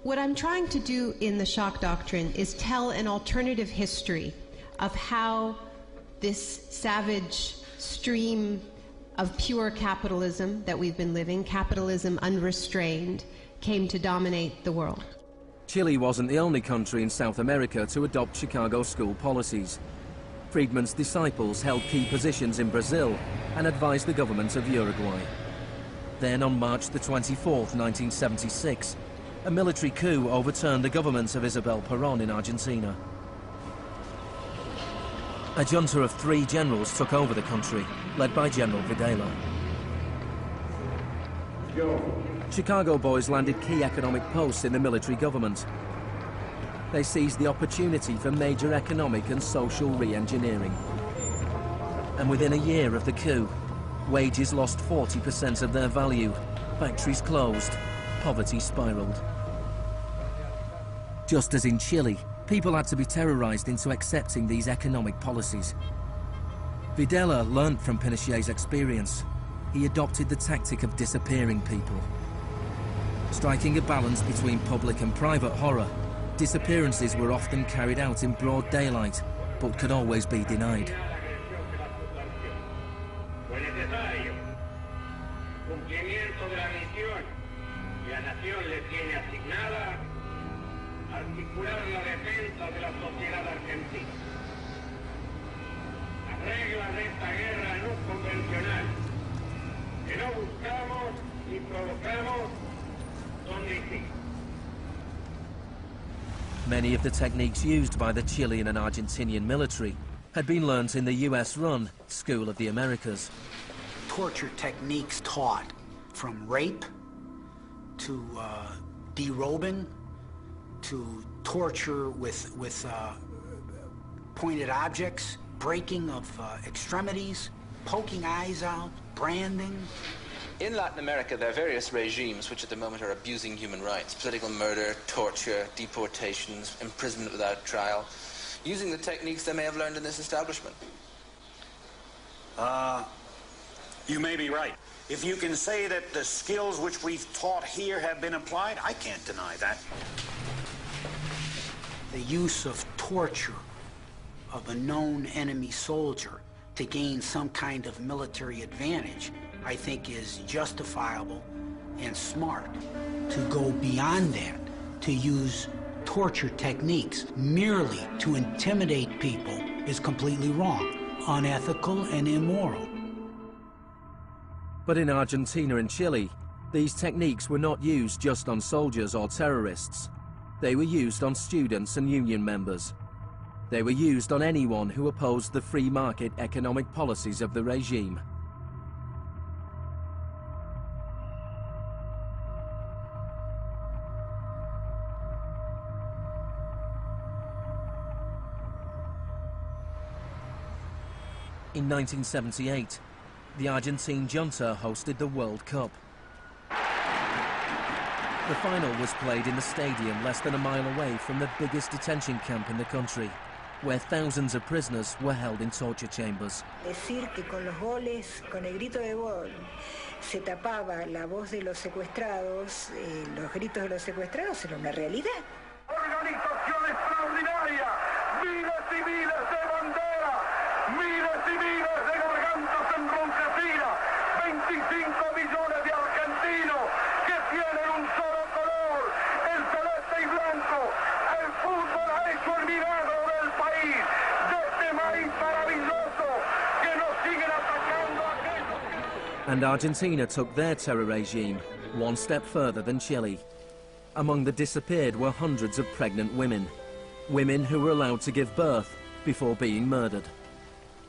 What I'm trying to do in the Shock Doctrine is tell an alternative history of how this savage stream of pure capitalism that we've been living, capitalism unrestrained, came to dominate the world. Chile wasn't the only country in South America to adopt Chicago school policies. Friedman's disciples held key positions in Brazil and advised the government of Uruguay. Then on March the 24th, 1976, a military coup overturned the government of Isabel Perón in Argentina. A junta of 3 generals took over the country, led by General Videla. Chicago boys landed key economic posts in the military government. They seized the opportunity for major economic and social re-engineering. And within a year of the coup, wages lost 40% of their value, factories closed, poverty spiraled. Just as in Chile, people had to be terrorized into accepting these economic policies. Videla learned from Pinochet's experience. He adopted the tactic of disappearing people. Striking a balance between public and private horror, disappearances were often carried out in broad daylight, but could always be denied. Many of the techniques used by the Chilean and Argentinian military had been learnt in the US-run School of the Americas. Torture techniques taught, from rape to derobing to torture with pointed objects, breaking of extremities, poking eyes out, branding. In Latin America, there are various regimes which at the moment are abusing human rights. Political murder, torture, deportations, imprisonment without trial, using the techniques they may have learned in this establishment. You may be right. If you can say that the skills which we've taught here have been applied, I can't deny that. The use of torture of a known enemy soldier to gain some kind of military advantage, I think, is justifiable and smart. To go beyond that, to use torture techniques merely to intimidate people is completely wrong, unethical and immoral. But in Argentina and Chile, these techniques were not used just on soldiers or terrorists. They were used on students and union members. They were used on anyone who opposed the free market economic policies of the regime. In 1978, the Argentine junta hosted the World Cup. The final was played in the stadium less than a mile away from the biggest detention camp in the country, where thousands of prisoners were held in torture chambers. Decir que con los goles, con el grito de gol, se tapaba la voz de los secuestrados, los gritos de los secuestrados era una realidad. Organización extraordinaria, miles y miles de banderas, miles y miles de gargantas enronquecidas, 25 millones de argentinos que tienen un solo color, el celeste y blanco. El fútbol ha hecho el milagro del país, de este maíz maravilloso que nos siguen atacando aquellos. And Argentina took their terror regime one step further than Chile. Among the disappeared were hundreds of pregnant women, women who were allowed to give birth before being murdered.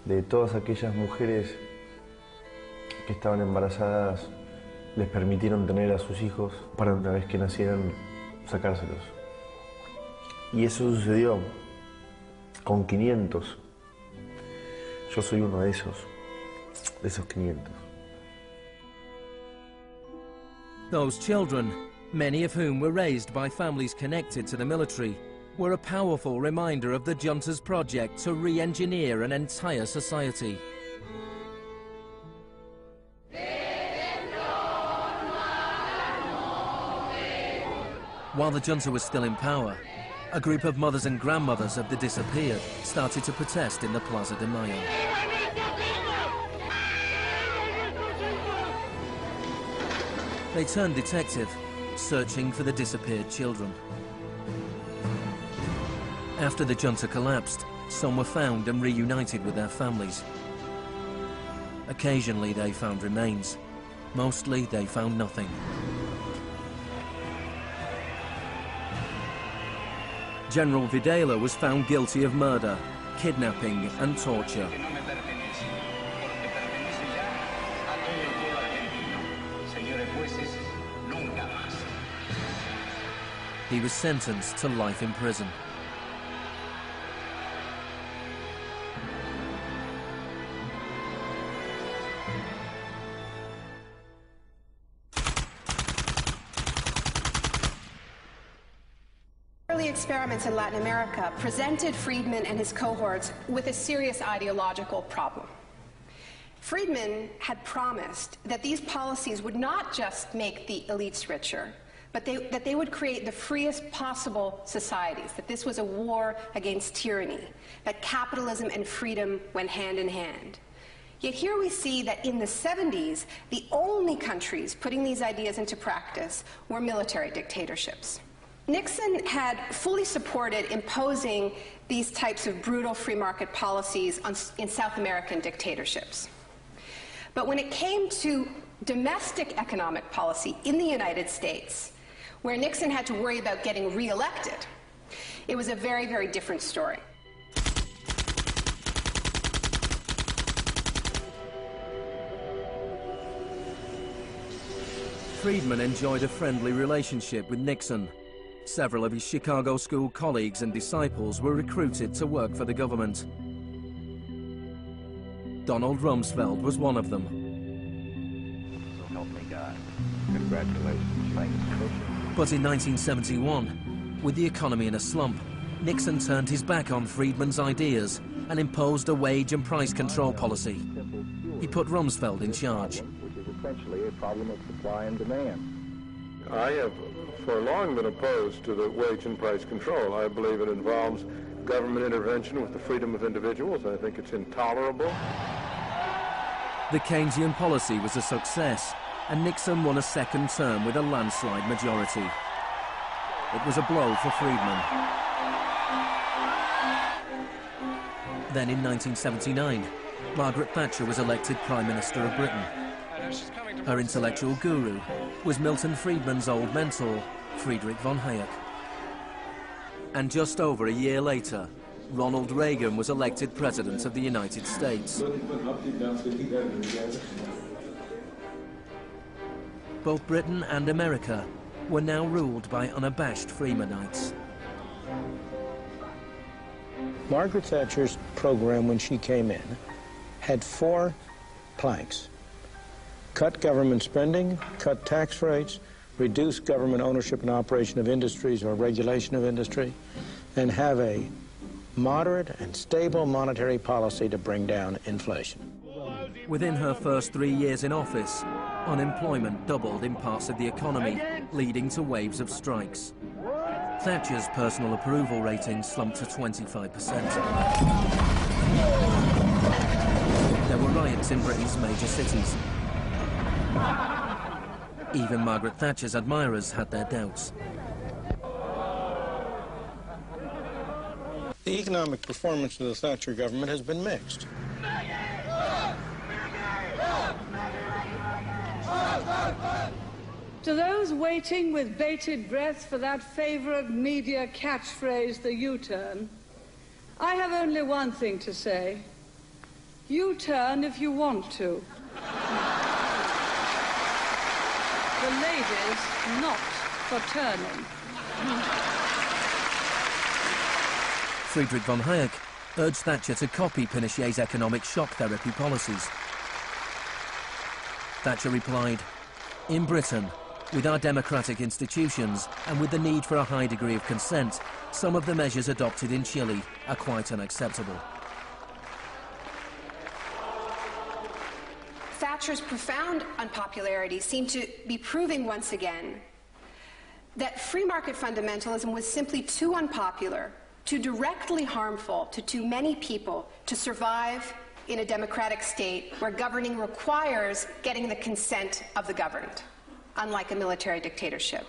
De todas aquellas mujeres que estaban embarazadas, les permitieron tener a sus hijos para una vez que nacieran sacárselos. Y eso sucedió con 500. Yo soy uno de esos 500. Those children, many of whom were raised by families connected to the military, were a powerful reminder of the junta's project to re-engineer an entire society. While the junta was still in power, a group of mothers and grandmothers of the disappeared started to protest in the Plaza de Mayo. They turned detective, searching for the disappeared children. After the junta collapsed, some were found and reunited with their families. Occasionally they found remains. Mostly they found nothing. General Videla was found guilty of murder, kidnapping and torture. He was sentenced to life in prison. Early experiments in Latin America presented Friedman and his cohorts with a serious ideological problem. Friedman had promised that these policies would not just make the elites richer, but that they would create the freest possible societies, that this was a war against tyranny, that capitalism and freedom went hand in hand. Yet here we see that in the 70s, the only countries putting these ideas into practice were military dictatorships. Nixon had fully supported imposing these types of brutal free market policies in South American dictatorships. But when it came to domestic economic policy in the United States, where Nixon had to worry about getting re-elected, it was a very, very different story. Friedman enjoyed a friendly relationship with Nixon. Several of his Chicago school colleagues and disciples were recruited to work for the government. Donald Rumsfeld was one of them. So help me God. Congratulations. Thank you. But in 1971, with the economy in a slump, Nixon turned his back on Friedman's ideas and imposed a wage and price control policy. He put Rumsfeld in charge. Which is essentially a problem of supply and demand. I have for long been opposed to the wage and price control. I believe it involves government intervention with the freedom of individuals. I think it's intolerable. The Keynesian policy was a success, and Nixon won a second term with a landslide majority. It was a blow for Friedman. Then in 1979, Margaret Thatcher was elected Prime Minister of Britain. Her intellectual guru was Milton Friedman's old mentor, Friedrich von Hayek. And just over a year later, Ronald Reagan was elected President of the United States. Both Britain and America were now ruled by unabashed Freemanites. Margaret Thatcher's program when she came in had 4 planks. Cut government spending, cut tax rates, reduce government ownership and operation of industries or regulation of industry, and have a moderate and stable monetary policy to bring down inflation. Within her first 3 years in office, unemployment doubled in parts of the economy, leading to waves of strikes. Thatcher's personal approval rating slumped to 25%. There were riots in Britain's major cities. Even Margaret Thatcher's admirers had their doubts. The economic performance of the Thatcher government has been mixed. To those waiting with bated breath for that favorite media catchphrase, the U-turn, I have only one thing to say. U-turn if you want to. The ladies not for turning. Friedrich von Hayek urged Thatcher to copy Pinochet's economic shock therapy policies. Thatcher replied, "In Britain, with our democratic institutions and with the need for a high degree of consent, some of the measures adopted in Chile are quite unacceptable." Thatcher's profound unpopularity seemed to be proving once again that free market fundamentalism was simply too unpopular, too directly harmful to too many people to survive in a democratic state where governing requires getting the consent of the governed, unlike a military dictatorship.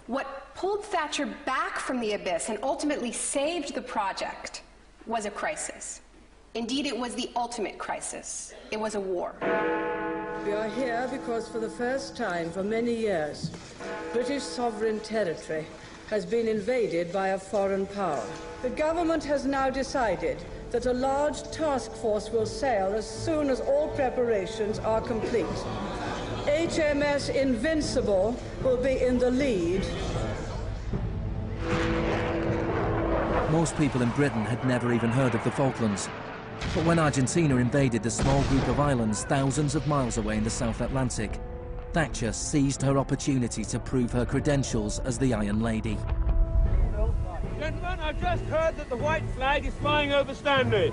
What pulled Thatcher back from the abyss and ultimately saved the project was a crisis. Indeed, it was the ultimate crisis. It was a war. We are here because for the first time for many years, British sovereign territory has been invaded by a foreign power. The government has now decided that a large task force will sail as soon as all preparations are complete. HMS Invincible will be in the lead. Most people in Britain had never even heard of the Falklands. But when Argentina invaded the small group of islands thousands of miles away in the South Atlantic, Thatcher seized her opportunity to prove her credentials as the Iron Lady. Gentlemen, I've just heard that the white flag is flying over Stanley.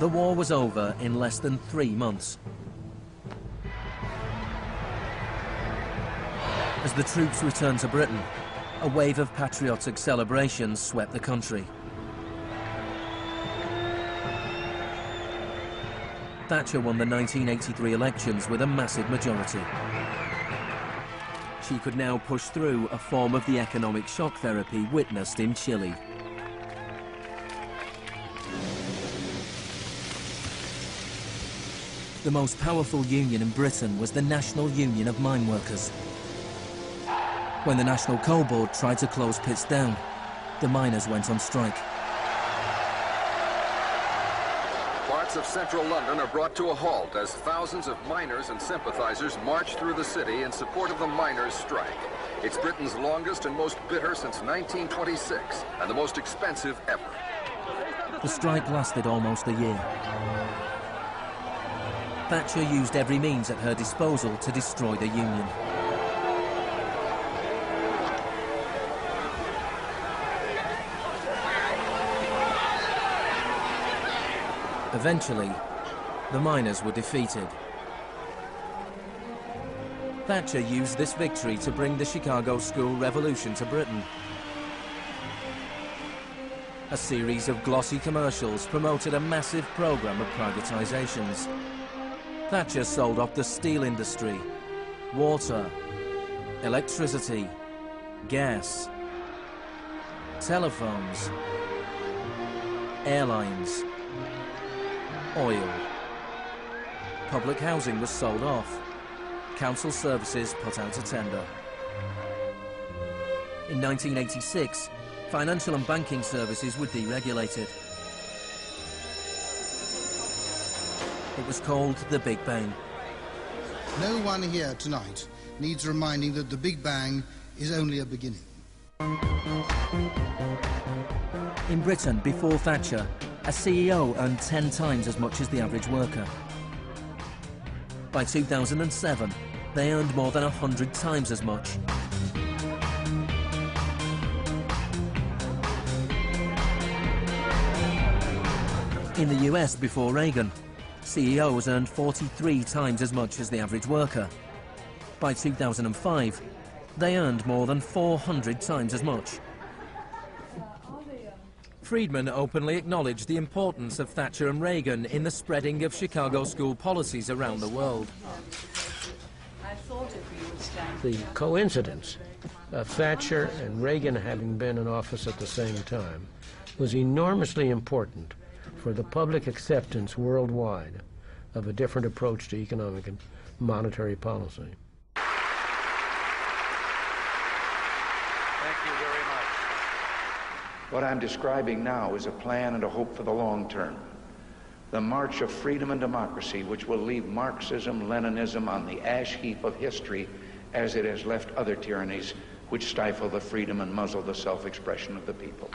The war was over in less than 3 months. As the troops returned to Britain, a wave of patriotic celebrations swept the country. Thatcher won the 1983 elections with a massive majority. She could now push through a form of the economic shock therapy witnessed in Chile. The most powerful union in Britain was the National Union of Mine Workers. When the National Coal Board tried to close pits down, the miners went on strike. Parts of central London are brought to a halt as thousands of miners and sympathizers march through the city in support of the miners' strike. It's Britain's longest and most bitter since 1926, and the most expensive ever. The strike lasted almost a year. Thatcher used every means at her disposal to destroy the union. Eventually, the miners were defeated. Thatcher used this victory to bring the Chicago School Revolution to Britain. A series of glossy commercials promoted a massive program of privatizations. Thatcher sold off the steel industry, water, electricity, gas, telephones, airlines, oil. Public housing was sold off. Council services put out a tender. In 1986, financial and banking services were deregulated. It was called the Big Bang. No one here tonight needs reminding that the Big Bang is only a beginning. In Britain, before Thatcher, a CEO earned 10 times as much as the average worker. By 2007, they earned more than 100 times as much. In the US before Reagan, CEOs earned 43 times as much as the average worker. By 2005, they earned more than 400 times as much. Friedman openly acknowledged the importance of Thatcher and Reagan in the spreading of Chicago school policies around the world. The coincidence of Thatcher and Reagan having been in office at the same time was enormously important for the public acceptance worldwide of a different approach to economic and monetary policy. Thank you very much. What I'm describing now is a plan and a hope for the long term. The march of freedom and democracy, which will leave Marxism, Leninism on the ash heap of history as it has left other tyrannies which stifle the freedom and muzzle the self-expression of the people.